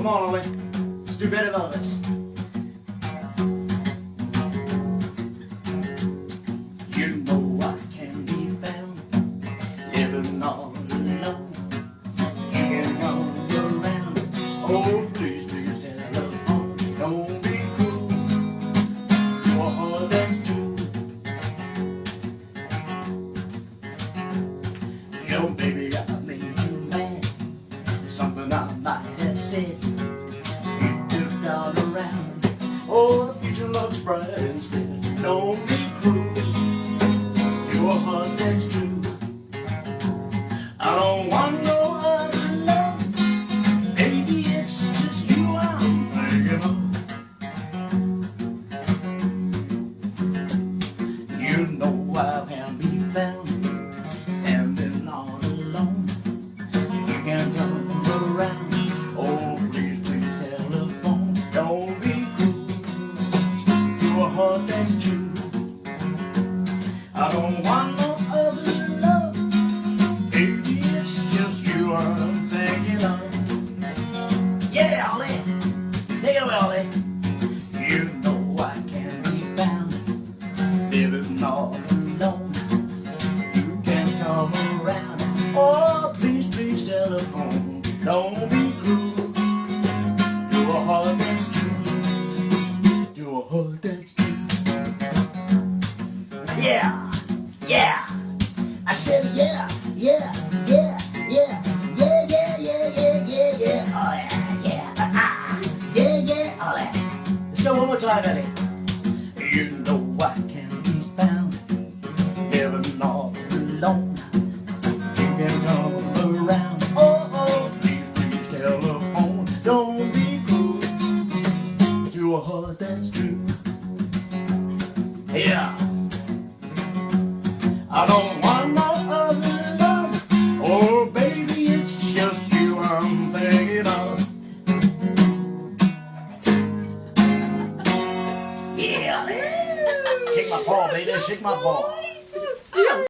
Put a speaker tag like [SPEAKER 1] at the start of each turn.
[SPEAKER 1] Come on, Ollie. Let's do better than this. You know I can be found living all alone. You can come around. Oh, please, please, telephone. Don't be cruel to a heart that's true. Yo, baby, I made you mad. Something I might have said. You tipped all around. Oh, the future looks bright instead. Don't be cruel to a heart that's true. I don't want no other love. Baby, it's just you I'm thinking of. You know I can be found standing all alone. You can come around. Oh, please, please, telephone. Don't be cruel to a heart that's true. I don't want no other love. Baby, it's just you I'm thinking of. Yeah, Ollie. Take it away, Ollie. You know I can be found living all alone. You can come around. Oh, please, please, telephone. Don't be cruel to a heart that's true. To a heart that's true. Yeah, yeah. I said yeah, yeah, yeah, yeah, yeah, yeah, yeah, yeah, yeah, yeah. Oh yeah, yeah, yeah, yeah. Oh yeah. Let's go one more time, Eddie. You know I can be found living all alone. You can come around. Oh, oh, please, please, telephone. Don't be cruel to a heart that's true. Yeah. I don't want no other love. Oh, baby, it's just you I'm thinking of. Yeah, shake my paw, baby, shake my paw.